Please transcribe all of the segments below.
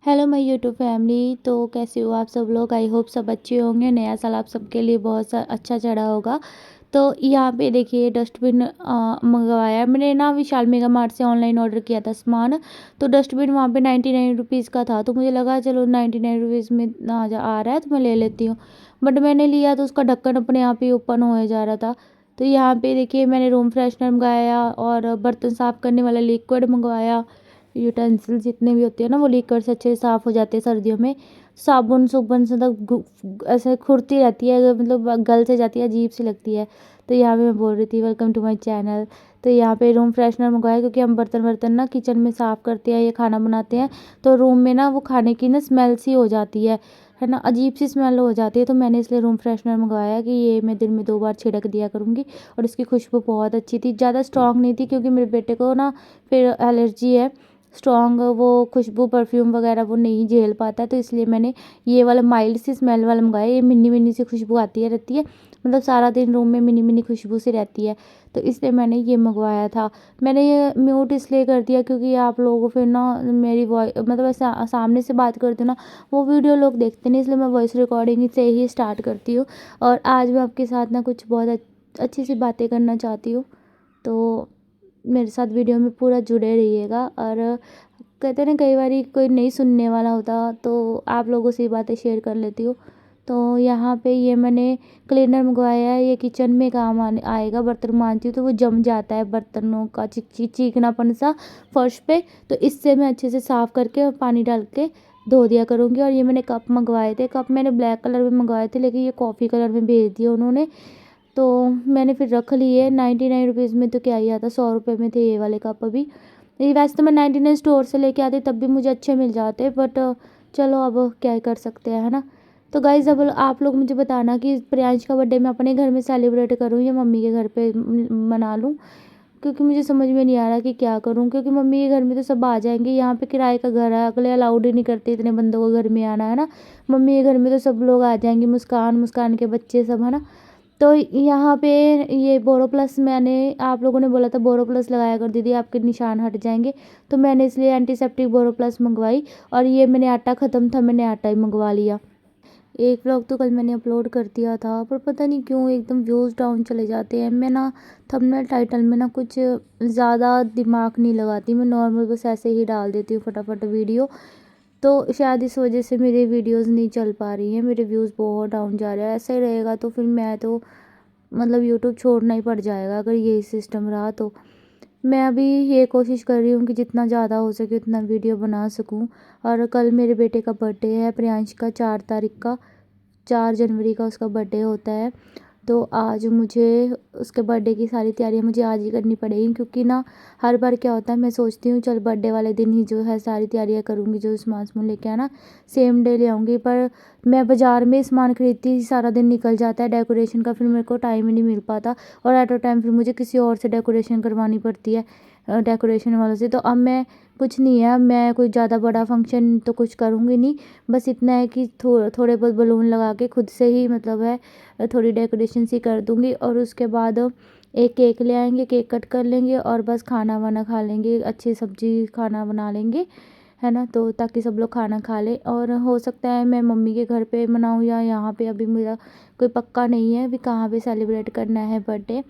Hello my YouTube family. तो कैसे हो आप सब लोग? आई होप सब अच्छे होंगे। नया साल आप सबके लिए बहुत अच्छा चढ़ा होगा। तो यहाँ पे देखिए डस्टबिन मंगवाया मैंने ना विशाल मेगा मार्ट से ऑनलाइन ऑर्डर किया था सामान। तो डस्टबिन वहाँ पे 99 रुपीज़ का था, तो मुझे लगा चलो 99 रुपीज़ में आ रहा है तो मैं ले लेती हूँ। बट मैंने लिया तो उसका ढक्कन अपने आप ही ओपन हो जा रहा था। तो यहाँ पे देखिए मैंने रूम फ्रेशनर मंगाया और बर्तन साफ़ करने वाला लिक्विड मंगवाया। यूटेंसिल जितने भी होते हैं ना वो लीकर से अच्छे से साफ़ हो जाते हैं सर्दियों में। साबुन सुबुन से ऐसे खुरती रहती है, मतलब गल से जाती है, अजीब सी लगती है। तो यहाँ पे मैं बोल रही थी वेलकम टू माय चैनल। तो यहाँ पे रूम फ्रेशनर मंगवाया क्योंकि हम बर्तन वर्तन ना किचन में साफ़ करते हैं या खाना बनाते हैं, तो रूम में ना वो खाने की ना स्मेल सी हो जाती है ना, अजीब सी स्मेल हो जाती है। तो मैंने इसलिए रूम फ्रेशनर मंगवाया कि ये मैं दिन में 2 बार छिड़क दिया करूँगी। और इसकी खुशबू बहुत अच्छी थी, ज़्यादा स्ट्रॉन्ग नहीं थी क्योंकि मेरे बेटे को ना फिर एलर्जी है स्ट्रॉन्ग, वो खुशबू परफ्यूम वगैरह वो नहीं झेल पाता। तो इसलिए मैंने ये वाला माइल्ड सी स्मेल वाला मंगाया। ये मिनी मिनी सी खुशबू आती है रहती है, मतलब सारा दिन रूम में मिनी मिनी खुशबू सी रहती है। तो इसलिए मैंने ये मंगवाया था। मैंने ये म्यूट इसलिए कर दिया क्योंकि आप लोगों फिर ना मेरी वॉइस मतलब ऐसा सामने से बात करती हूँ ना, वो वीडियो लोग देखते नहीं, इसलिए मैं वॉइस रिकॉर्डिंग से ही स्टार्ट करती हूँ। और आज मैं आपके साथ ना कुछ बहुत अच्छी सी बातें करना चाहती हूँ। तो मेरे साथ वीडियो में पूरा जुड़े रहिएगा। और कहते हैं ना कई बार कोई नहीं सुनने वाला होता, तो आप लोगों से ये बातें शेयर कर लेती हूँ। तो यहाँ पे ये मैंने क्लीनर मंगवाया है, ये किचन में काम आएगा। बर्तन मांजती हूँ तो वो जम जाता है बर्तनों का चिकनापन सा फर्श पे। तो इससे मैं अच्छे से साफ़ करके और पानी डाल के धो दिया करूँगी। और ये मैंने कप मंगवाए थे, कप मैंने ब्लैक कलर में मंगवाए थे लेकिन ये कॉफ़ी कलर में भेज दिया उन्होंने। तो मैंने फिर रख लिए। 99 रुपीज़ में तो क्या ही आता, 100 रुपये में थे ये वाले कप। अभी ये वैसे तो मैं 99 स्टोर से लेके आती तब भी मुझे अच्छे मिल जाते, बट चलो अब क्या ही कर सकते हैं, है ना। तो गाइज़ अब आप लोग मुझे बताना कि प्रियांश का बर्थडे मैं अपने घर में सेलिब्रेट करूँ या मम्मी के घर पे मना लूँ, क्योंकि मुझे समझ में नहीं आ रहा कि क्या करूँ। क्योंकि मम्मी के घर में तो सब आ जाएंगे, यहाँ पे किराए का घर है, अगले अलाउड ही नहीं करते इतने बंदों को घर में आना, है ना। मम्मी के घर में तो सब लोग आ जाएंगे, मुस्कान मुस्कान के बच्चे सब, है ना। तो यहाँ पे ये बोरोप्लस, मैंने आप लोगों ने बोला था बोरोप्लस लगाया कर दीदी आपके निशान हट जाएंगे, तो मैंने इसलिए एंटीसेप्टिक बोरोप्लस मंगवाई। और ये मैंने आटा ख़त्म था, मैंने आटा ही मंगवा लिया। एक व्लॉग तो कल मैंने अपलोड कर दिया था, पर पता नहीं क्यों एकदम व्यूज़ डाउन चले जाते हैं। मैं ना थंबनेल टाइटल में ना कुछ ज़्यादा दिमाग नहीं लगाती, मैं नॉर्मल बस ऐसे ही डाल देती हूँ फटाफट वीडियो। तो शायद इस वजह से मेरे वीडियोस नहीं चल पा रही हैं, मेरे व्यूज़ बहुत डाउन जा रहे हैं। ऐसा ही रहेगा तो फिर मैं तो मतलब यूट्यूब छोड़ना ही पड़ जाएगा अगर यही सिस्टम रहा तो। मैं अभी ये कोशिश कर रही हूँ कि जितना ज़्यादा हो सके उतना वीडियो बना सकूँ। और कल मेरे बेटे का बर्थडे है, प्रियांश का, 4 तारीख का, 4 जनवरी का उसका बर्थडे होता है। तो आज मुझे उसके बर्थडे की सारी तैयारियां मुझे आज ही करनी पड़ेगी, क्योंकि ना हर बार क्या होता है मैं सोचती हूँ चल बर्थडे वाले दिन ही जो है सारी तैयारियां करूँगी, जो सामान सामान लेके आना सेम डे ले आऊँगी। पर मैं बाज़ार में सामान खरीदती ही सारा दिन निकल जाता है डेकोरेशन का, फिर मेरे को टाइम ही नहीं मिल पाता। और एट अ टाइम फिर मुझे किसी और से डेकोरेशन करवानी पड़ती है, डेकोरेशन वालों से। तो अब मैं कुछ नहीं है, मैं कोई ज़्यादा बड़ा फंक्शन तो कुछ करूँगी नहीं, बस इतना है कि थोड़े बहुत बलून लगा के खुद से ही मतलब है थोड़ी डेकोरेशन सी कर दूँगी। और उसके बाद एक केक ले आएंगे, केक कट कर लेंगे और बस खाना वाना खा लेंगे, अच्छी सब्जी खाना बना लेंगे, है ना। तो ताकि सब लोग खाना खा लें। और हो सकता है मैं मम्मी के घर पे मनाऊँ या यहाँ पे, अभी मेरा कोई पक्का नहीं है अभी कहाँ पे सेलिब्रेट करना है बर्थडे।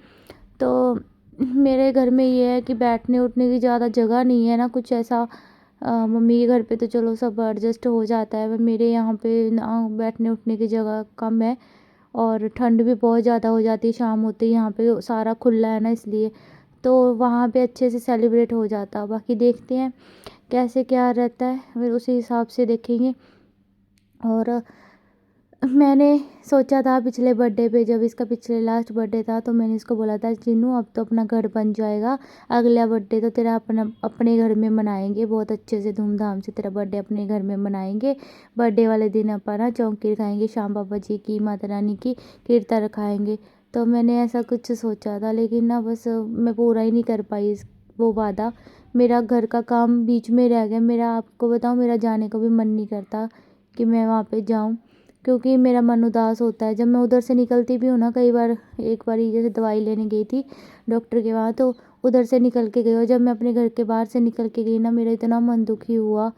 तो मेरे घर में ये है कि बैठने उठने की ज़्यादा जगह नहीं है ना कुछ ऐसा। मम्मी के घर पे तो चलो सब एडजस्ट हो जाता है, पर मेरे यहाँ पे ना बैठने उठने की जगह कम है। और ठंड भी बहुत ज़्यादा हो जाती है शाम होते ही, यहाँ पे सारा खुला है ना इसलिए। तो वहाँ पे अच्छे से सेलिब्रेट हो जाता। बाकी देखते हैं कैसे क्या रहता है, फिर उसी हिसाब से देखेंगे। और मैंने सोचा था पिछले बर्थडे पे, जब इसका पिछले लास्ट बर्थडे था, तो मैंने इसको बोला था चिन्नू अब तो अपना घर बन जाएगा, अगला बर्थडे तो तेरा अपना अपने घर में मनाएंगे, बहुत अच्छे से धूमधाम से तेरा बर्थडे अपने घर में मनाएंगे। बर्थडे वाले दिन अपन ना चौकी रखाएंगे, श्याम बाबा जी की, माता रानी की कीर्तन रखाएंगे। तो मैंने ऐसा कुछ सोचा था, लेकिन ना बस मैं पूरा ही नहीं कर पाई वो वादा। मेरा घर का काम बीच में रह गया। मेरा आपको बताऊँ, मेरा जाने को भी मन नहीं करता कि मैं वहाँ पे जाऊँ, क्योंकि मेरा मन उदास होता है जब मैं उधर से निकलती भी हूँ ना। कई बार, एक बार जैसे दवाई लेने गई थी डॉक्टर के वहाँ, तो उधर से निकल के गई, और जब मैं अपने घर के बाहर से निकल के गई ना, मेरा इतना मन दुखी हुआ।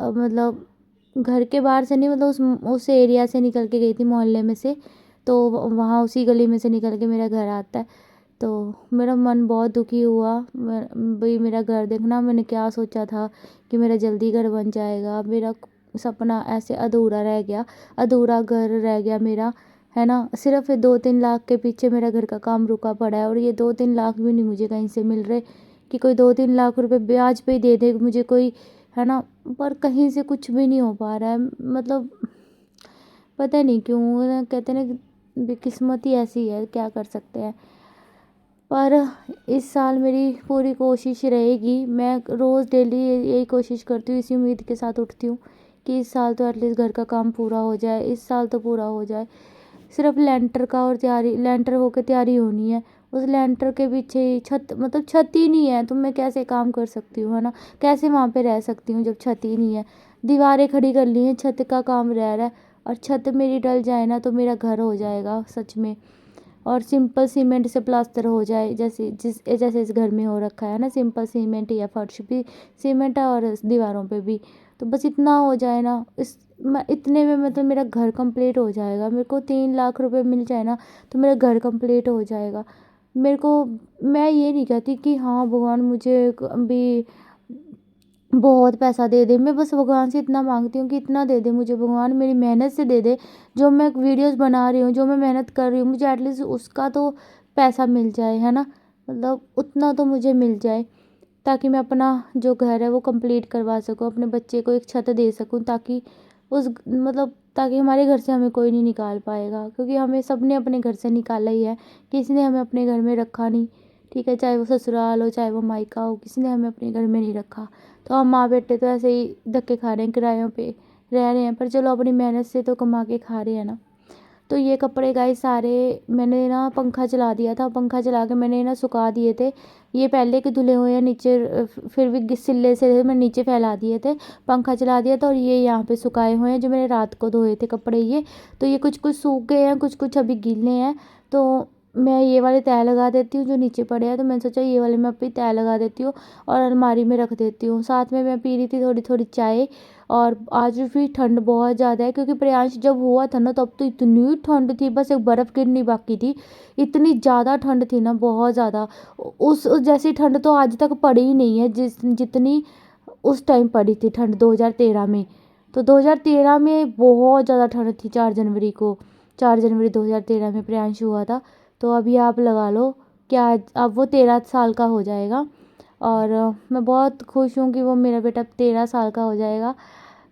मतलब घर के बाहर से नहीं, मतलब उस एरिया से निकल के गई थी, मोहल्ले में से। तो वहाँ उसी गली में से निकल के मेरा घर आता है। तो मेरा मन बहुत दुखी हुआ। भाई मेरा घर देखना, मैंने क्या सोचा था कि मेरा जल्दी घर बन जाएगा, मेरा सपना ऐसे अधूरा रह गया, अधूरा घर रह गया मेरा, है ना। सिर्फ 2-3 लाख के पीछे मेरा घर का काम रुका पड़ा है, और ये 2-3 लाख भी नहीं मुझे कहीं से मिल रहे कि कोई 2-3 लाख रुपए ब्याज पे ही दे दे मुझे कोई, है ना। पर कहीं से कुछ भी नहीं हो पा रहा है, मतलब पता नहीं क्यों, कहते हैं ना किस्मत ही ऐसी है, क्या कर सकते हैं। पर इस साल मेरी पूरी कोशिश रहेगी, मैं रोज़ डेली यही कोशिश करती हूँ, इसी उम्मीद के साथ उठती हूँ कि इस साल तो एटलीस्ट घर का काम पूरा हो जाए, इस साल तो पूरा हो जाए। सिर्फ लेंटर का और तैयारी, लेंटर होकर तैयारी होनी है, उस लेंटर के पीछे ही छत, मतलब छत ही नहीं है तो मैं कैसे काम कर सकती हूँ, है ना। कैसे वहाँ पे रह सकती हूँ जब छत ही नहीं है। दीवारें खड़ी कर ली हैं, छत का काम रह रहा है, और छत मेरी डल जाए ना तो मेरा घर हो जाएगा सच में। और सिंपल सीमेंट से प्लास्टर हो जाए, जैसे इस घर में हो रखा है ना, सिंपल सीमेंट, या फर्श भी सीमेंट है और दीवारों पे भी, तो बस इतना हो जाए ना, मैं इतने में मतलब मेरा घर कंप्लीट हो जाएगा। मेरे को 3 लाख रुपए मिल जाए ना तो मेरा घर कंप्लीट हो जाएगा। मेरे को, मैं ये नहीं कहती कि हाँ भगवान मुझे अभी बहुत पैसा दे दे, मैं बस भगवान से इतना मांगती हूँ कि इतना दे दे मुझे भगवान, मेरी मेहनत से दे दे। जो मैं वीडियोस बना रही हूँ, जो मैं मेहनत कर रही हूँ, मुझे एटलीस्ट उसका तो पैसा मिल जाए, है ना। मतलब उतना तो मुझे मिल जाए, ताकि मैं अपना जो घर है वो कंप्लीट करवा सकूँ, अपने बच्चे को एक छत दे सकूँ, ताकि मतलब ताकि हमारे घर से हमें कोई नहीं निकाल पाएगा, क्योंकि हमें सब ने अपने घर से निकाला ही है, किसी ने हमें अपने घर में रखा नहीं। ठीक है, चाहे वो ससुराल हो चाहे वो मायका हो, किसी ने हमें अपने घर में नहीं रखा। तो हम माँ बेटे तो ऐसे ही धक्के खा रहे हैं, किरायों पे रह रहे हैं, पर चलो अपनी मेहनत से तो कमा के खा रहे हैं ना। तो ये कपड़े गाइस सारे मैंने ना पंखा चला दिया था, पंखा चला के मैंने ना सुखा दिए थे। ये पहले के धुले हुए हैं नीचे, फिर भी सिले से मैं नीचे फैला दिए थे, पंखा चला दिया था, और ये यहाँ पे सुखाए हुए हैं जो मैंने रात को धोए थे कपड़े ये। तो ये कुछ कुछ सूख गए हैं, कुछ कुछ अभी गीले हैं। तो मैं ये वाले तय लगा देती हूँ जो नीचे पड़े हैं, तो मैंने सोचा ये वाले मैं अभी तय लगा देती हूँ और अलमारी में रख देती हूँ। साथ में मैं पी रही थी थोड़ी थोड़ी चाय, और आज भी ठंड बहुत ज़्यादा है, क्योंकि प्रियांश जब हुआ था ना तब तो इतनी ठंड थी, बस एक बर्फ़ गिरनी बाकी थी, इतनी ज़्यादा ठंड थी ना, बहुत ज़्यादा। उस जैसी ठंड तो आज तक पड़ी ही नहीं है जितनी उस टाइम पड़ी थी ठंड 2013 में। तो 2013 में बहुत ज़्यादा ठंड थी, 4 जनवरी को, 4 जनवरी 2013 में प्रियांश हुआ था। तो अभी आप लगा लो क्या, अब वो 13 साल का हो जाएगा, और मैं बहुत खुश हूँ कि वो मेरा बेटा 13 साल का हो जाएगा।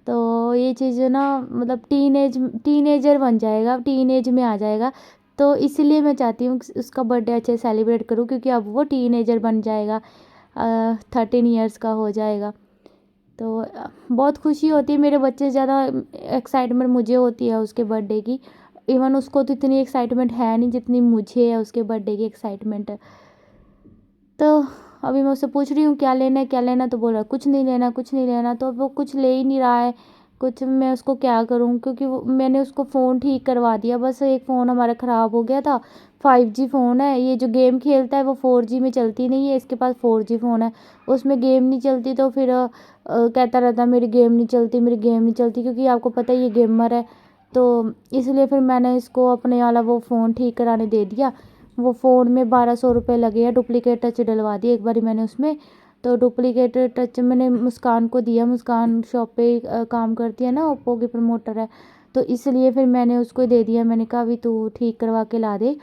तो ये चीज़ ना, मतलब टीनेजर बन जाएगा, टीनेज में आ जाएगा। तो इसलिए मैं चाहती हूँ कि उसका बर्थडे अच्छे से सेलिब्रेट करूँ, क्योंकि अब वो टीनेजर बन जाएगा, 13 ईयर्स का हो जाएगा। तो बहुत खुशी होती है, मेरे बच्चे से ज़्यादा एक्साइटमेंट मुझे होती है उसके बर्थडे की। इवन उसको तो इतनी एक्साइटमेंट है नहीं जितनी मुझे है उसके बर्थडे की एक्साइटमेंट है। तो अभी मैं उससे पूछ रही हूँ क्या लेना है, क्या लेना है, तो बोल रहा है कुछ नहीं लेना, कुछ नहीं लेना। तो अब वो कुछ ले ही नहीं रहा है, कुछ मैं उसको क्या करूँ, क्योंकि मैंने उसको फ़ोन ठीक करवा दिया। बस एक फ़ोन हमारा ख़राब हो गया था, 5G फ़ोन है, ये जो गेम खेलता है वो 4G में चलती नहीं है, इसके पास 4G फ़ोन है, उसमें गेम नहीं चलती। तो फिर कहता रहता मेरी गेम नहीं चलती, मेरी गेम नहीं चलती, क्योंकि आपको पता है ये गेमर है। तो इसलिए फिर मैंने इसको अपने वाला वो फ़ोन ठीक कराने दे दिया। वो फ़ोन में 1200 रुपये लगे हैं, डुप्लीकेट टच डलवा दिए एक बारी मैंने उसमें। तो डुप्लीकेट टच मैंने मुस्कान को दिया, मुस्कान शॉप पे काम करती है ना, ओप्पो की प्रमोटर है। तो इसलिए फिर मैंने उसको दे दिया, मैंने कहा अभी तू ठीक करवा के ला दे,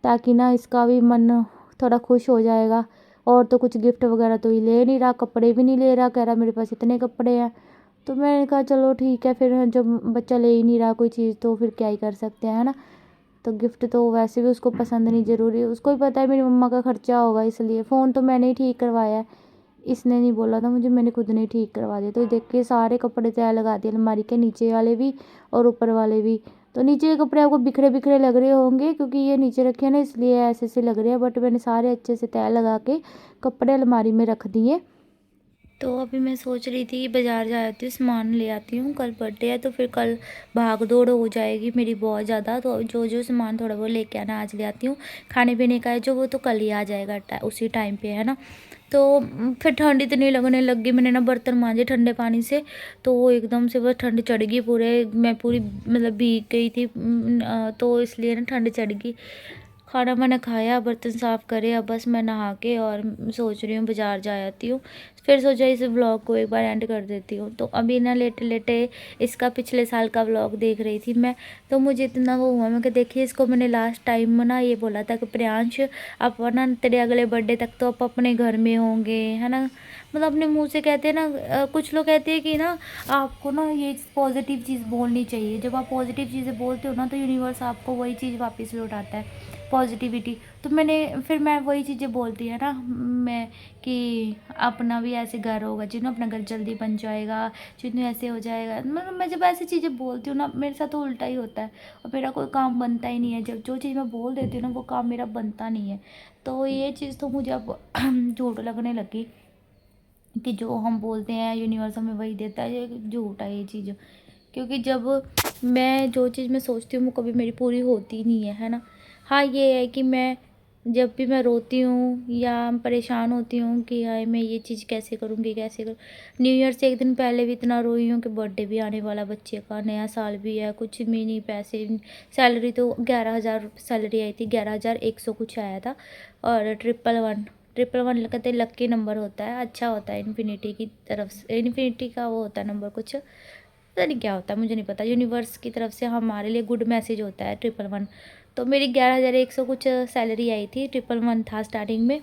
ताकि ना इसका भी मन थोड़ा खुश हो जाएगा। और तो कुछ गिफ्ट वगैरह तो ये ले नहीं रहा, कपड़े भी नहीं ले रहा, कह रहा मेरे पास इतने कपड़े हैं। तो मैंने कहा चलो ठीक है, फिर जब बच्चा ले ही नहीं रहा कोई चीज़ तो फिर क्या ही कर सकते हैं, है ना। तो गिफ्ट तो वैसे भी उसको पसंद नहीं, ज़रूरी है उसको भी पता है मेरी मम्मा का खर्चा होगा, इसलिए फ़ोन तो मैंने ही ठीक करवाया है, इसने नहीं बोला था मुझे, मैंने खुद ने ठीक करवा दिया। तो देख के सारे कपड़े तय लगा दिए, अलमारी के नीचे वाले भी और ऊपर वाले भी। तो नीचे के कपड़े आपको बिखरे बिखरे लग रहे होंगे, क्योंकि ये नीचे रखे हैं ना इसलिए ऐसे ऐसे लग रहे हैं, बट मैंने सारे अच्छे से तय लगा के कपड़े अलमारी में रख दिए। तो अभी मैं सोच रही थी कि बाज़ार जा आती हूँ, सामान ले आती हूँ, कल बर्थडे है तो फिर कल भाग दौड़ हो जाएगी मेरी बहुत ज़्यादा। तो जो जो सामान थोड़ा बहुत लेके आना आज ले आती हूँ। खाने पीने का है जो, वो तो कल ही आ जाएगा उसी टाइम पे, है ना। तो फिर ठंड इतनी लगने लग गई, मैंने ना बर्तन मांजे ठंडे पानी से, तो वो एकदम से बस ठंड चढ़ गई पूरे, मैं पूरी मतलब भीग गई थी। तो इसलिए ना ठंड चढ़ गई। खाना मैंने खाया, बर्तन साफ़ करे, अब बस मैं नहा के और सोच रही हूँ बाज़ार जा आती हूँ। फिर सोचा इस व्लॉग को एक बार एंड कर देती हूँ। तो अभी ना लेटे लेटे इसका पिछले साल का व्लॉग देख रही थी मैं, तो मुझे इतना वो हुआ, मैं कि देखिए इसको मैंने लास्ट टाइम ना ये बोला था कि प्रियांश अपना तेरे अगले बर्थडे तक तो आप अपने घर में होंगे, है ना। मतलब अपने मुँह से कहते हैं ना, कुछ लोग कहते हैं कि ना आपको ना ये पॉजिटिव चीज़ बोलनी चाहिए। जब आप पॉजिटिव चीज़ें बोलते हो ना तो यूनिवर्स आपको वही चीज़ वापस लौटाता है, पॉजिटिविटी। तो मैं वही चीज़ें बोलती है ना मैं, कि अपना भी ऐसे घर होगा, जिन्हों अपना घर जल्दी बन जाएगा, जिन्हें ऐसे हो जाएगा। मतलब मैं जब ऐसी चीज़ें बोलती हूँ ना, मेरे साथ तो उल्टा ही होता है और मेरा कोई काम बनता ही नहीं है। जब जो चीज़ मैं बोल देती हूँ ना, वो काम मेरा बनता नहीं है। तो ये चीज़ तो मुझे अब झूठ लगने लगी कि जो हम बोलते हैं यूनिवर्स हमें वही देता है, ये झूठ है ये चीज़। क्योंकि जब जो चीज़ मैं सोचती हूँ वो कभी मेरी पूरी होती नहीं है ना। हाँ, ये है कि जब भी मैं रोती हूँ या परेशान होती हूँ कि यार मैं ये चीज़ कैसे करूँगी, कैसे करूँ। न्यू ईयर से एक दिन पहले भी इतना रोई हूँ कि बर्थडे भी आने वाला बच्चे का, नया साल भी है, कुछ भी नहीं, पैसे, सैलरी तो 11,000 सैलरी आई थी, 11,100 कुछ आया था। और 111 कहते लक्की नंबर होता है, अच्छा होता है, इन्फिनिटी की तरफ से, इन्फिनिटी का वो होता है नंबर, कुछ पता नहीं क्या होता है, मुझे नहीं पता। यूनिवर्स की तरफ से हमारे लिए गुड मैसेज होता है 111। तो मेरी 11,100 कुछ सैलरी आई थी, 111 था स्टार्टिंग में।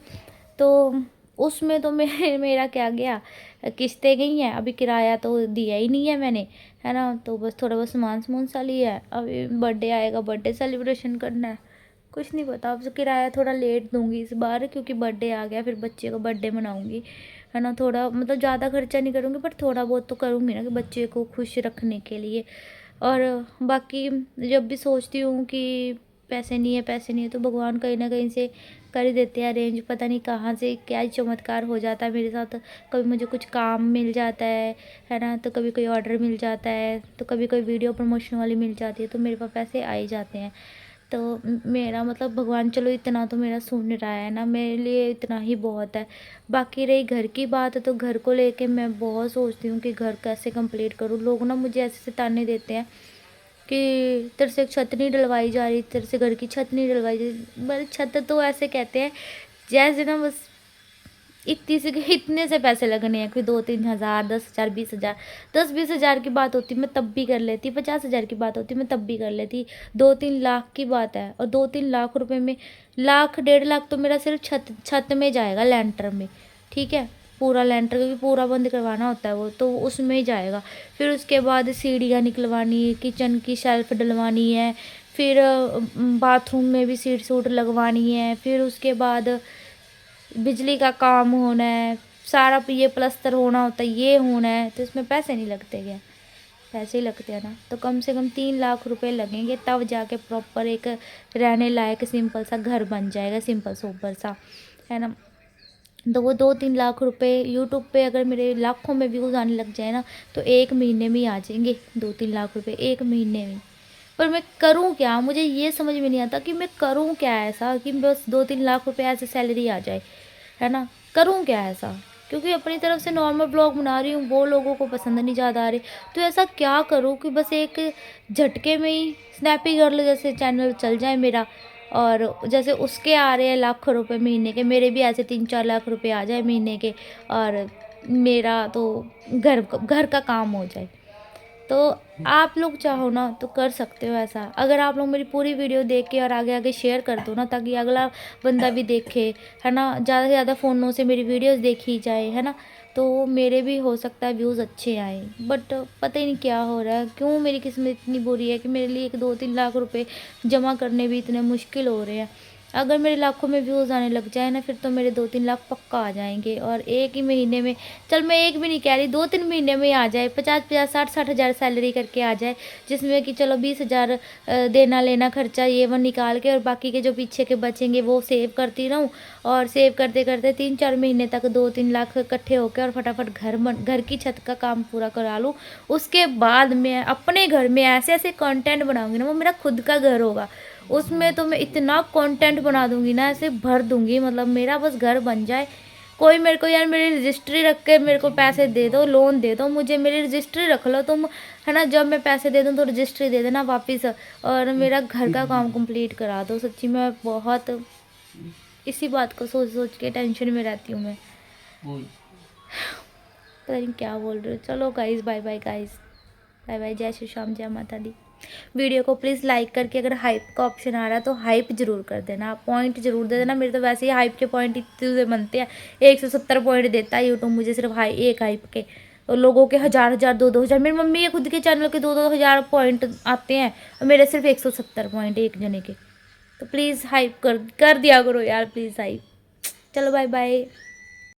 तो उसमें तो मेरा क्या गया, किस्तें गई हैं, अभी किराया तो दिया ही नहीं है मैंने, है ना। तो बस थोड़ा बहुत सामान सा लिया है, अभी बर्थडे आएगा, बर्थडे सेलिब्रेशन करना है। कुछ नहीं पता, अब किराया थोड़ा लेट दूंगी इस बार, क्योंकि बर्थडे आ गया, फिर बच्चे का बर्थडे मनाऊंगी, है ना। थोड़ा मतलब ज़्यादा खर्चा नहीं करूँगी, पर थोड़ा बहुत तो करूँगी ना, कि बच्चे को खुश रखने के लिए। और बाकी जब भी सोचती हूँ कि पैसे नहीं है, पैसे नहीं है, तो भगवान कहीं ना कहीं से कर ही देते हैं अरेंज, पता नहीं कहाँ से क्या ही चमत्कार हो जाता है मेरे साथ। कभी मुझे कुछ काम मिल जाता है ना, तो कभी कोई ऑर्डर मिल जाता है, तो कभी कोई वीडियो प्रमोशन वाली मिल जाती है, तो मेरे पास पैसे आ ही जाते हैं। तो मेरा मतलब भगवान चलो इतना तो मेरा सुन रहा है ना, मेरे लिए इतना ही बहुत है। बाकी रही घर की बात, तो घर को लेके मैं बहुत सोचती हूँ कि घर कैसे कंप्लीट करूँ। लोग ना मुझे ऐसे से ताने देते हैं कि तेरे से छत नहीं डलवाई जा रही, तेरे से घर की छत नहीं डलवाई जा रही। पर छत तो ऐसे कहते हैं जैसे ना बस इतने से पैसे लगने हैं, कि 2-3 हज़ार, 10,000, 20,000। 10-20 हज़ार की बात होती मैं तब भी कर लेती, 50,000 की बात होती मैं तब भी कर लेती। 2-3 लाख की बात है, और 2-3 लाख रुपए में, लाख 1.5 लाख तो मेरा सिर्फ छत छत में जाएगा, लेंटर में। ठीक है, पूरा लेंटर, क्योंकि पूरा बंद करवाना होता है वो, तो उसमें ही जाएगा। फिर उसके बाद सीढ़ियाँ निकलवानी है, किचन की शेल्फ डलवानी है, फिर बाथरूम में भी सीट सूट लगवानी है, फिर उसके बाद बिजली का काम होना है, सारा ये प्लस्तर होना होता है, ये होना है, तो इसमें पैसे नहीं लगते क्या? पैसे ही लगते हैं ना। तो कम से कम 3 लाख रुपए लगेंगे, तब जाके प्रॉपर एक रहने लायक सिंपल सा घर बन जाएगा, सिंपल सोबर सा, है ना। तो वो 2-3 लाख रुपए यूट्यूब पे अगर मेरे लाखों में व्यूज़ आने लग जाए ना, तो एक महीने में ही आ जाएंगे 2-3 लाख रुपए, एक महीने में। पर मैं करूँ क्या, मुझे ये समझ में नहीं आता कि मैं करूँ क्या ऐसा कि बस 2-3 लाख रुपए ऐसे सैलरी आ जाए, है ना। करूँ क्या ऐसा, क्योंकि अपनी तरफ से नॉर्मल ब्लॉग बना रही हूँ, वो लोगों को पसंद नहीं ज़्यादा आ रही। तो ऐसा क्या करूँ कि बस एक झटके में ही स्नैपी गर्ल जैसे चैनल चल जाए मेरा, और जैसे उसके आ रहे हैं लाखों रुपए महीने के, मेरे भी ऐसे 3-4 लाख रुपए आ जाए महीने के, और मेरा तो घर का काम हो जाए। तो आप लोग चाहो ना तो कर सकते हो ऐसा, अगर आप लोग मेरी पूरी वीडियो देख के और आगे आगे शेयर कर दो ना, ताकि अगला बंदा भी देखे, है ना। ज़्यादा से ज़्यादा फ़ोनों से मेरी वीडियोस देखी जाए, है ना। तो मेरे भी हो सकता है व्यूज़ अच्छे आए, बट पता ही नहीं क्या हो रहा है, क्यों मेरी किस्मत इतनी बुरी है कि मेरे लिए 1-2-3 लाख रुपए जमा करने भी इतने मुश्किल हो रहे हैं। अगर मेरे लाखों में व्यूज़ आने लग जाए ना, फिर तो मेरे 2-3 लाख पक्का आ जाएँगे। और एक ही महीने में, चल मैं एक भी नहीं कह रही, 2-3 महीने में आ जाए, 50-50, 60-60 हज़ार सैलरी करके आ जाए, जिसमें कि चलो 20,000 देना लेना खर्चा ये वो निकाल के, और बाकी के जो पीछे के बचेंगे वो सेव करती रहूँ। और सेव करते-करते 3-4 महीने तक 2-3 लाख इकट्ठे होके और फटाफट घर की छत का काम पूरा करा लूँ। उसके बाद मैं अपने घर में ऐसे-ऐसे कंटेंट बनाऊँगी ना, वो मेरा खुद का घर होगा। उसमें तो मैं इतना कंटेंट बना दूँगी ना, ऐसे भर दूँगी, मतलब मेरा बस घर बन जाए। कोई मेरे को यार मेरी रजिस्ट्री रख के मेरे को पैसे दे दो, लोन दे दो मुझे, मेरी रजिस्ट्री रख लो तुम, है ना? जब मैं पैसे दे दूँ तो रजिस्ट्री दे देना वापस, और मेरा घर का काम कंप्लीट करा दो। सच्ची में बहुत इसी बात को सोच-सोच के टेंशन में रहती हूँ मैं। पता नहीं क्या बोल रही हूँ। चलो guys, bye bye guys. Bye bye, जय श्री श्याम, जय माता दी। वीडियो को प्लीज़ लाइक करके, अगर हाइप का ऑप्शन आ रहा है तो हाइप ज़रूर कर देना, आप पॉइंट ज़रूर दे देना। मेरे तो वैसे ही हाइप के पॉइंट इतने से बनते हैं, 170 पॉइंट देता है यूट्यूब मुझे सिर्फ एक हाइप के। और लोगों के 1000-1000, 2-2 हज़ार, मेरी मम्मी के खुद के चैनल के 2-2 हज़ार पॉइंट आते हैं, और मेरे सिर्फ 170 पॉइंट एक जने के। तो प्लीज़ हाइप कर दिया करो यार, प्लीज़ हाइप। चलो बाय बाय।